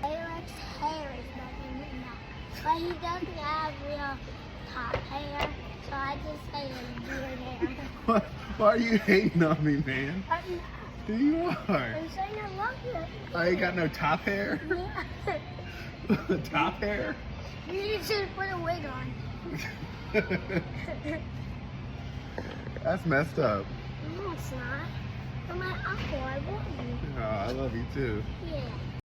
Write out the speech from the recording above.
Eric's hair is better than that. But he doesn't have real top hair, so I just say it's weird hair. What? Why are you hating on me, man? You are. I'm saying I love you. I ain't got no top hair? Yeah. Top hair? You should put a wig on. That's messed up. No, it's not. You're my uncle. I love you. Oh, I love you too. Yeah.